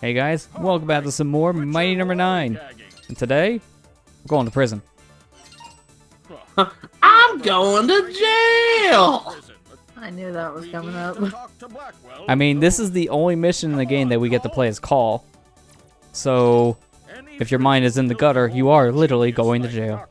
Hey guys, welcome back to some more Mighty Number 9. And today, we're going to prison. I'm going to jail! I knew that was coming up. I mean, this is the only mission in the game that we get to play as Call. So, if your mind is in the gutter, you are literally going to jail.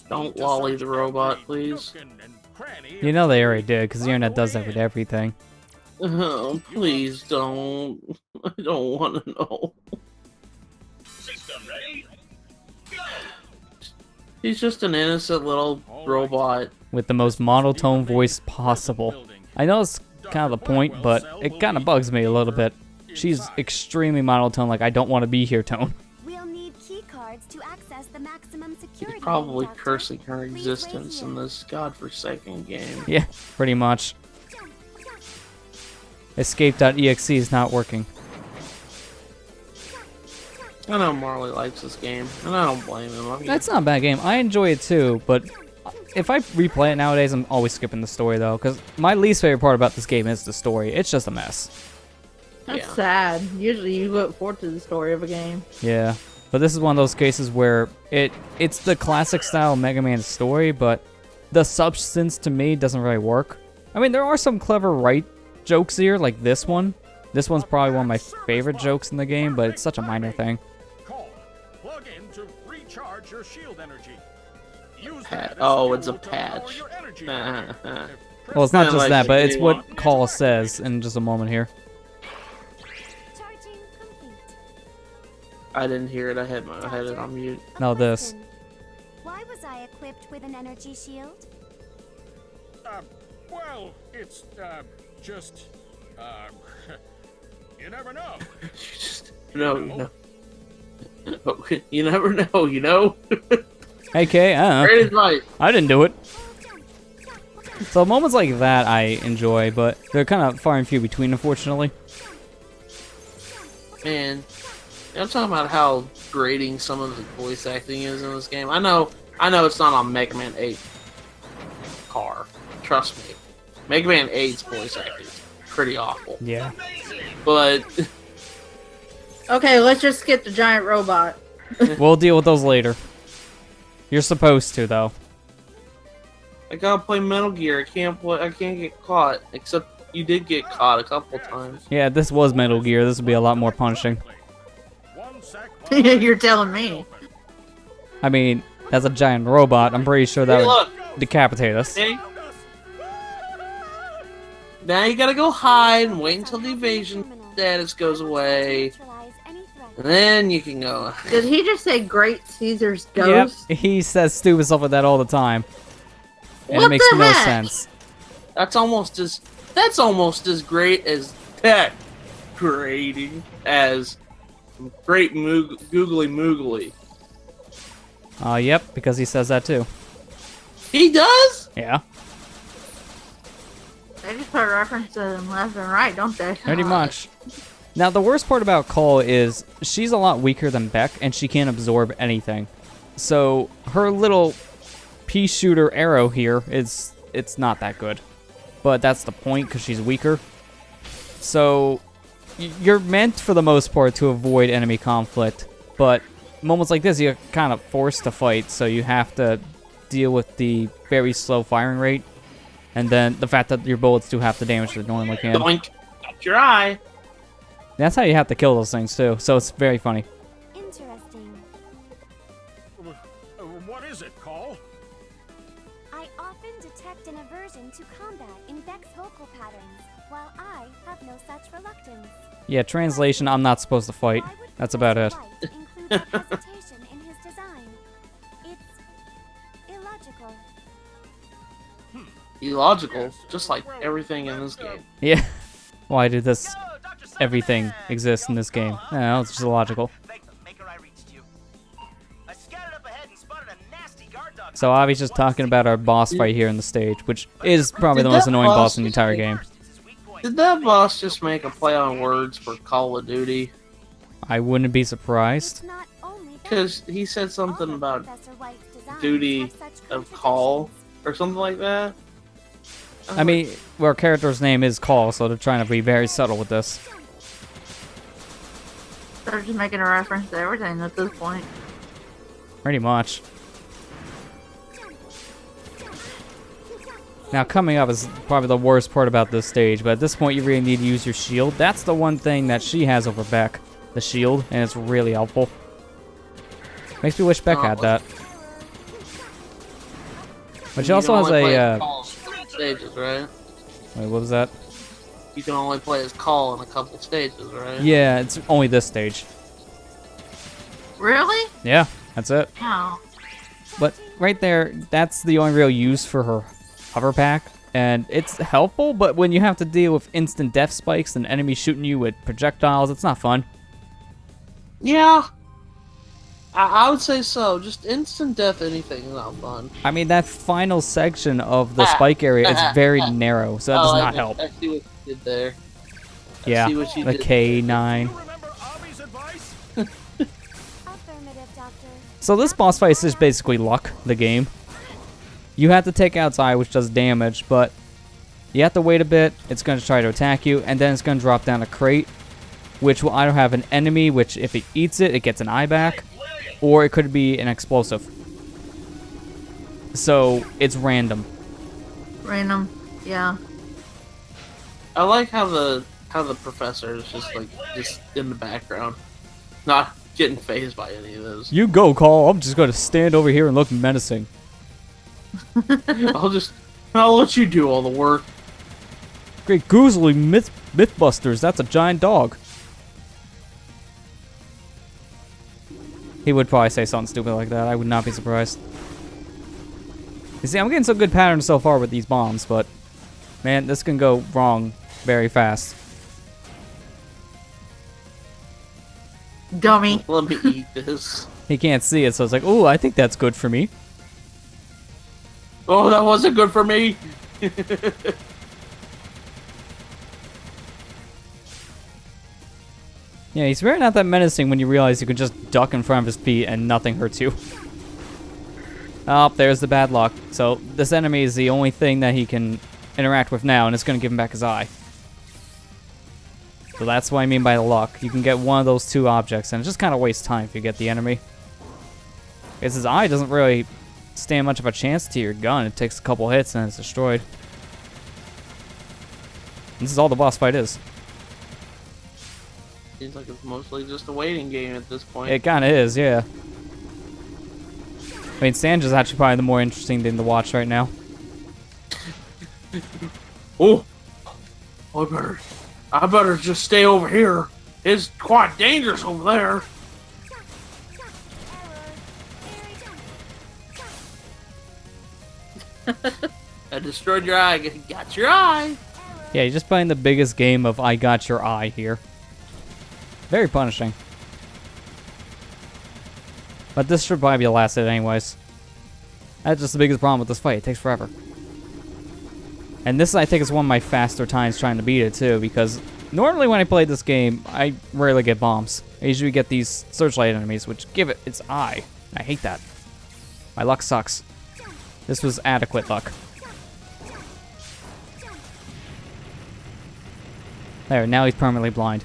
Don't lolly the robot, please. You know they already did, because the internet does that with everything. Oh, please don't. I don't want to know. He's just an innocent little robot. With the most monotone voice possible. I know it's kind of the point, but it kind of bugs me a little bit. She's extremely monotone, like I don't want to be here tone. We'll need key cards to access the maximum security. He's probably cursing her existence in this godforsaken game. Yeah, pretty much. Escape.exe is not working. I know Marley likes this game, and I don't blame him. That's not a bad game. I enjoy it too, but if I replay it nowadays, I'm always skipping the story though, because my least favorite part about this game is the story. It's just a mess. That's sad. Usually you look forward to the story of a game. Yeah, but this is one of those cases where it's the classic style Mega Man story, but the substance to me doesn't really work. I mean, there are some clever jokes here, like this one. This one's probably one of my favorite jokes in the game, but it's such a minor thing. Plug in to recharge your shield energy. Oh, it's a patch. Well, it's not just that, but it's what Call says in just a moment here. Charging complete. I didn't hear it. I had it on mute. Now this. Why was I equipped with an energy shield? Well, it's, just, you never know. No. You never know, you know? Hey, Kay, Great advice. I didn't do it. So moments like that I enjoy, but they're kind of far and few between, unfortunately. Man, I'm talking about how grating some of the voice acting is in this game. I know it's not on Mega Man 8 car. Trust me. Mega Man 8's voice acting is pretty awful. Yeah. But Okay, let's just skip the giant robot. We'll deal with those later. You're supposed to, though. I gotta play Metal Gear. I can't get caught. Except you did get caught a couple times. Yeah, this was Metal Gear. This would be a lot more punishing. You're telling me. I mean, as a giant robot, I'm pretty sure that would decapitate us. Okay. Now you gotta go hide and wait until the evasion status goes away. And then you can go. Did he just say Great Caesar's ghost? Yep, he says stupid stuff like that all the time. And What it makes the no heck? sense. That's almost as great as that grading as Great Googly Moogly. Yep, because he says that too. He does? Yeah, They just put references in left and right, don't they? pretty much. Now, the worst part about Cole is she's a lot weaker than Beck, and she can't absorb anything. So her little pea shooter arrow here it's not that good. But that's the point, because she's weaker. So you're meant, for the most part, to avoid enemy conflict. But moments like this, you're kind of forced to fight, so you have to deal with the very slow firing rate. And then the fact that your bullets do half the damage they normally can. Doink. Got your eye. That's how you have to kill those things, too. So it's very funny. Interesting. What is it, Call? I often detect an aversion to combat in Beck's vocal patterns, while I have no such reluctance. Yeah, translation, I'm not supposed to fight. Why would That's about it. Professor White include hesitation in his design? It's illogical. Illogical, just like everything in this game. Yeah. Why did this everything exist in this game? No, it's just illogical. So Avi's just talking about our boss fight here in the stage, which is probably the most annoying boss in the entire game. Did that boss just make a play on words for Call of Duty? I wouldn't be surprised. It's not only Beck. Because he said something about Professor White's designs duty have such of call contradictions. or something like that. I mean, our character's name is Call, so they're trying to be very subtle with this. They're just making a reference to everything at this point. Pretty much. Now, coming up is probably the worst part about this stage, but at this point you really need to use your shield. That's the one thing that she has over Beck, the shield, and it's really helpful. Makes me wish Beck had that. But she also has a, stages, right? wait, what was that? You can only play as Call in a couple stages, right? Yeah, it's only this stage. Really? Yeah, that's it. Oh. But right there, that's the only real use for her hover pack. And it's helpful, but when you have to deal with instant death spikes and enemies shooting you with projectiles, it's not fun. Yeah. I would say so. Just instant death anything is not fun. I mean, that final section of the spike area is very narrow, so that does not help. I see what you did there. Yeah, see what you the did K9. You remember Avi's advice? Affirmative, Doctor. So this boss fight is just basically luck, the game. You have to take out its eye, which does damage, but you have to wait a bit. It's going to try to attack you, and then it's going to drop down a crate, which will either have an enemy, which if it eats it, it gets an eye back, or it could be an explosive. So it's random. Random. Yeah. I like how the professor is just in the background, not getting phased by any of those. You go, Call. I'm just going to stand over here and look menacing. I'll let you do all the work. Great goozly Mythbusters. That's a giant dog. He would probably say something stupid like that. I would not be surprised. You see, I'm getting some good patterns so far with these bombs, but man, this can go wrong very fast. Dummy. Let me eat this. He can't see it, so it's like, oh, I think that's good for me. Oh, that wasn't good for me. Yeah, he's really not that menacing when you realize you can just duck in front of his feet and nothing hurts you. Oh, there's the bad luck. So this enemy is the only thing that he can interact with now, and it's going to give him back his eye. So that's what I mean by the luck. You can get one of those two objects, and it just kind of wastes time if you get the enemy. Because his eye doesn't really stand much of a chance to your gun. It takes a couple hits and it's destroyed. This is all the boss fight is. Seems like it's mostly just a waiting game at this point. It kind of is, yeah. I mean, Sandra's actually probably the more interesting thing to watch right now. Oh, I better just stay over here. It's quite dangerous over there. I destroyed your eye. Got your eye. Yeah, you're just playing the biggest game of I got your eye here. Very punishing. But this should probably be the last hit anyways. That's just the biggest problem with this fight. It takes forever. And this, I think, is one of my faster times trying to beat it, too, because normally when I play this game, I rarely get bombs. I usually get these searchlight enemies, which give it its eye. I hate that. My luck sucks. This was adequate luck. There, now he's permanently blind.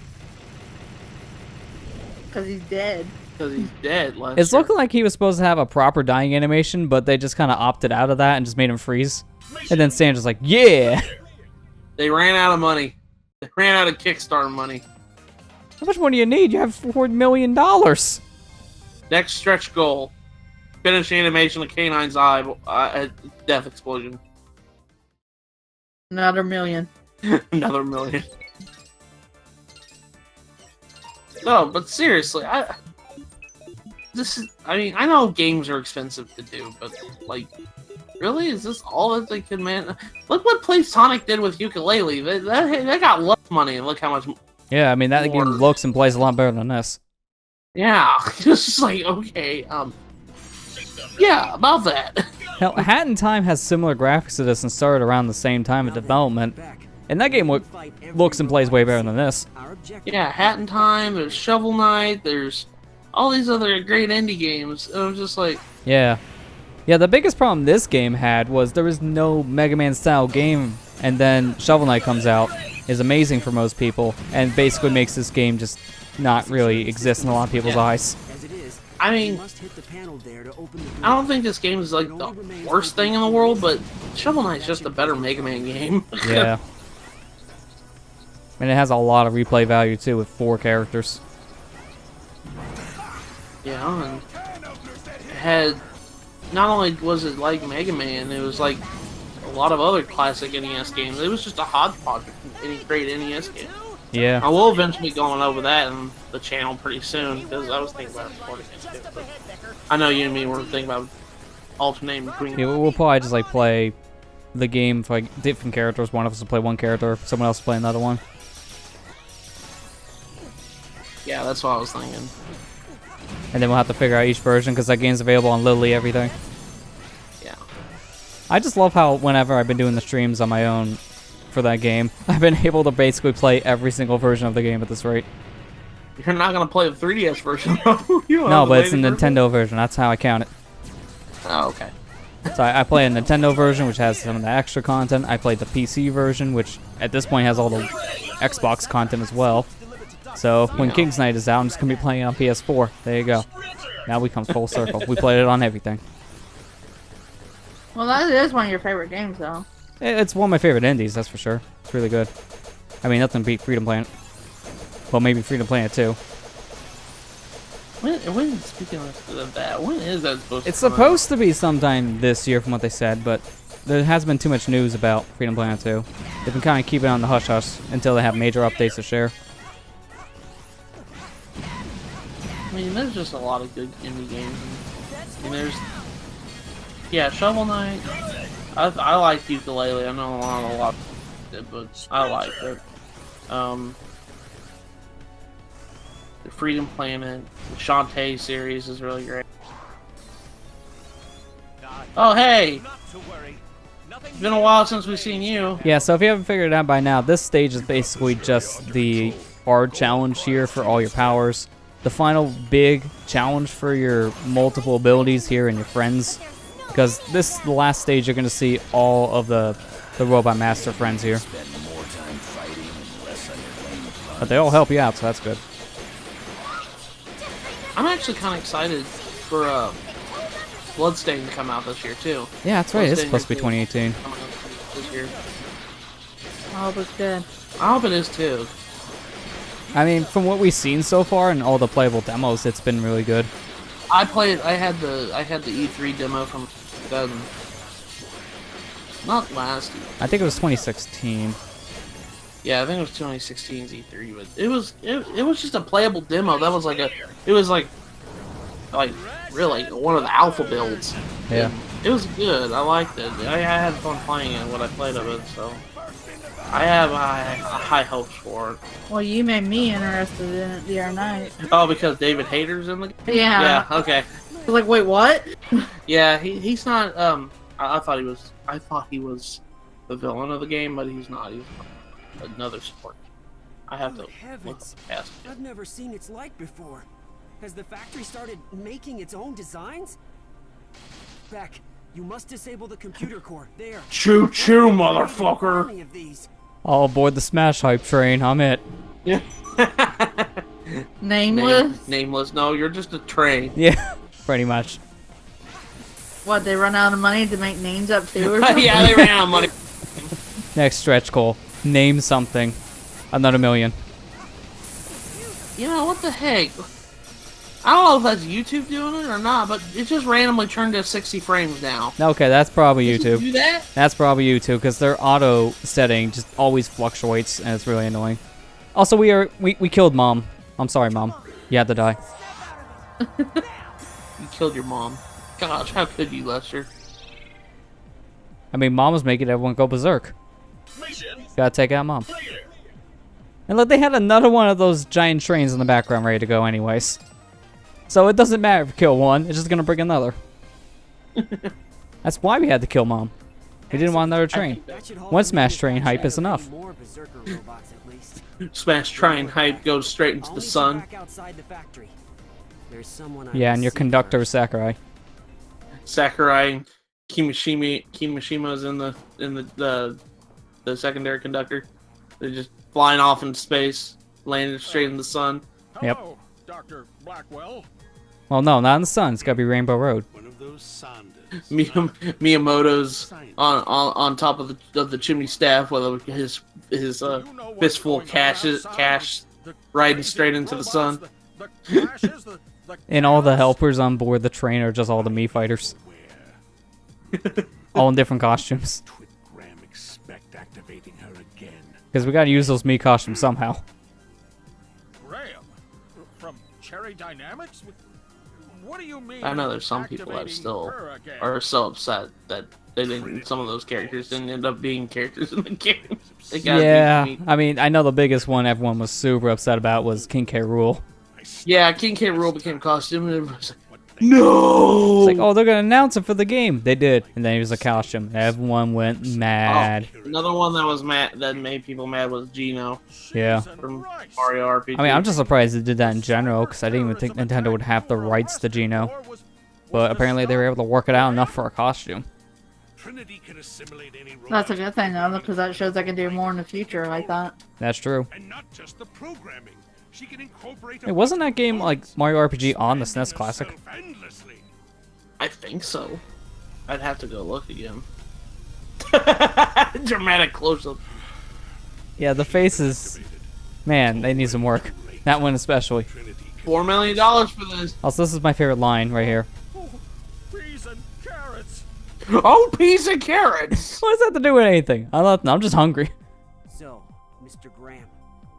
Because he's dead. Because he's dead. It's looking like he was supposed to have a proper dying animation, but they just kind of opted out of that and just made him freeze. And then Sandra's like, yeah! They ran out of money. They ran out of Kickstarter money. How much money do you need? You have $4 million. Next stretch goal. Finish the animation of K9's eye death explosion. Another million. Another million. No, but seriously, I mean, I know games are expensive to do, but, like, really? Is this all that they can man? Look what Sonic did with Ukulele. They got less money, and look how much. Yeah, I mean, that game looks and plays a lot better than this. Yeah, it's just like, okay, yeah, about that. Hell, Hat in Time has similar graphics to this and started around the same time of development. And that game looks and plays way better than this. Yeah, Hat in Time, there's Shovel Knight, there's all these other great indie games. It was just like... Yeah. Yeah, the biggest problem this game had was there was no Mega Man style game and then Shovel Knight comes out, is amazing for most people, and basically makes this game just not really exist in a lot of people's eyes. I mean, I don't think this game is like the worst thing in the world, but Shovel Knight's just a better Mega Man game. Yeah. And it has a lot of replay value too with 4 characters. Yeah, and it had, not only was it like Mega Man, it was like a lot of other classic NES games. It was just a hodgepodge of any great NES game. Yeah. I will eventually be going over that on the channel pretty soon, because I was thinking about recording it too. But I know you and me were thinking about alternating between. Yeah, we'll probably just like play the game for like different characters. One of us will play one character, someone else will play another one. Yeah, that's what I was thinking. And then we'll have to figure out each version because that game's available on literally everything. Yeah. I just love how whenever I've been doing the streams on my own for that game, I've been able to basically play every single version of the game at this rate. You're not gonna play the 3DS version, though. No, but it's a Nintendo version. That's how I count it. Oh, okay. So I play a Nintendo version, which has some of the extra content. I played the PC version, which at this point has all the Xbox content as well. So when King's Knight is out, I'm just gonna be playing on PS4. There you go. Now we come full circle. We played it on everything. Well, that is one of your favorite games, though. It's one of my favorite indies, that's for sure. It's really good. I mean, nothing beat Freedom Planet. Well, maybe Freedom Planet 2. When speaking of that, when is that supposed to It's come out? supposed to be sometime this year from what they said, but there hasn't been too much news about Freedom Planet 2. They've been kind of keeping it on the hush-hush until they have major updates to share. I mean, there's just a lot of good indie games. And there's... Yeah, Shovel Knight. I like Ukulele. I know a lot of it, but I like it. The Freedom Planet, the Shantae series is really great. Oh, hey! It's been a while since we've seen you. Yeah, so if you haven't figured it out by now, this stage is basically just the hard challenge here for all your powers. The final big challenge for your multiple abilities here and your friends. Because this is the last stage you're going to see all of the Robot Master friends here. But they all help you out, so that's good. I'm actually kind of excited for Bloodstained to come out this year, too. Yeah, that's right. It's Bloodstained supposed to be 2018. coming out this year. I hope it's good. I hope it is, too. I mean, from what we've seen so far and all the playable demos, it's been really good. I had the E3 demo from 2000. Not last year. I think it was 2016. Yeah, I think it was 2016's E3, but it was just a playable demo. That was like really one of the alpha builds. Yeah. And it was good. I liked it. I had fun playing it when I played of it, so I have high hopes for it. Well, you made me interested in it the other night. Oh, because David Hayter's in the game? Yeah. Yeah, okay. I was like, wait, what? Yeah, he's not I thought he was the villain of the game, but he's not. He's another support. I have to look past it. I've never seen its like before. Has the factory started making its own designs? Beck, you must disable the computer core. There. Choo choo, motherfucker! Many of these. All aboard the Smash Hype train. I'm it. Yeah. Nameless? Nameless. No, you're just a train. Yeah, pretty much. What, they run out of money to make names up too or something? Yeah, they ran out of money. Next stretch goal. Name something. Another million. You know, what the heck? I don't know if that's YouTube doing it or not, but it just randomly turned to 60 frames now. Okay, that's probably Did you YouTube. do that? That's probably YouTube because their auto setting just always fluctuates and it's really annoying. Also, we killed Mom. I'm sorry, Mom. You had to die. You killed your mom. Gosh, how could you, Lester? I mean, Mom was making everyone go berserk. Gotta take out Mom. And look, they had another one of those giant trains in the background ready to go anyways. So it doesn't matter if you kill one, it's just gonna bring another. That's why we had to kill Mom. We didn't want another train. One Smash Train hype is enough. Smash Train hype goes straight into the sun. Yeah, and your conductor is Sakurai. Sakurai, Kimishima's in the the secondary conductor. They're just flying off in space, landing straight in the sun. Yep. Hello, Dr. Blackwell. Well, no, not in the sun. It's got to be Rainbow Road. One of those Sanders. Miyamoto's on top of the chimney staff with his fistful of cash riding straight into the sun. And all the helpers on board the train are just all the Mii fighters. All in different costumes. Because we got to use those Mii costumes somehow. Graham, from Cherry Dynamics? What do you mean? I know there's some people that still are so upset that they didn't. Some of those characters didn't end up being characters in the game. Yeah, I mean, I know the biggest one everyone was super upset about was King K. Rool. Yeah, King K. Rool became costume, and everyone's like, no! It's like, oh, they're gonna announce it for the game. They did, and then he was a costume. Everyone went mad. Oh, another one that was mad, that made people mad, was Gino. Yeah. From Mario RPG. I mean, I'm just surprised they did that in general, because I didn't even think Nintendo would have the rights to Gino. But apparently they were able to work it out enough for a costume. That's a good thing, though, because that shows I can do more in the future, I thought. That's true. And not just the programming. She can incorporate. Hey, wasn't that game like Mario RPG on the SNES Classic? I think so. I'd have to go look again. Dramatic close-up. Yeah, the faces. Man, they need some work. That one especially. $4 million for this. Also, this is my favorite line right here. Peas and carrots. Oh, peas and carrots. What does that have to do with anything? I'm just hungry. So, Mr. Graham,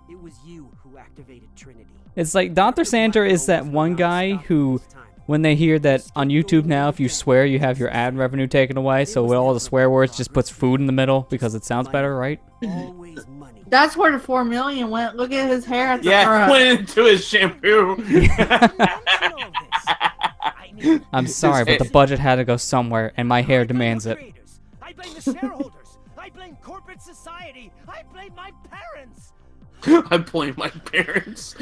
it was you who activated Trinity. It's like Dr. Sandra is that one guy who, when they hear that on YouTube now, if you swear, you have your ad revenue taken away, so with all the swear words, just puts food in the middle because it sounds better, right? Always money. That's where the $4 million went. Look at his hair at the Yeah, front. went into his shampoo. I'm sorry, but the budget had to go somewhere, and my hair demands it. I blame the shareholders. I blame corporate society. I blame my parents. I blame my parents.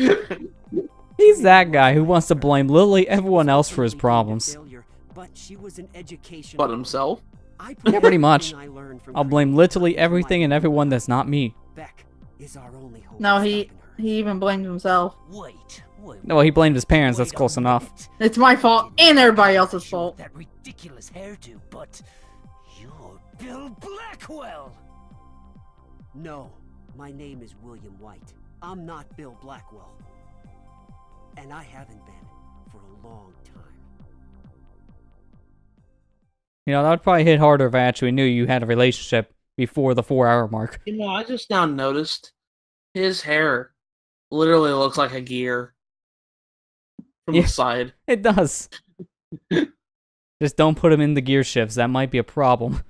He's that guy who wants to blame literally everyone else for his problems. But she was an education. But himself? Yeah, pretty much. I'll blame literally everything and everyone that's not me. Beck is our only hope. No, he even blamed himself. Wait. No, he blamed his parents, that's close enough. It's my fault and everybody else's fault. That ridiculous hairdo, but you're Bill Blackwell. No, my name is William White. I'm not Bill Blackwell. And I haven't been for a long time. You know, that would probably hit harder if I actually knew you had a relationship before the 4-hour mark. You know, I just now noticed his hair literally looks like a gear from Yeah. the side. It does. Just don't put him in the gear shifts. That might be a problem.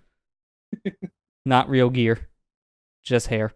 Not real gear. Just hair.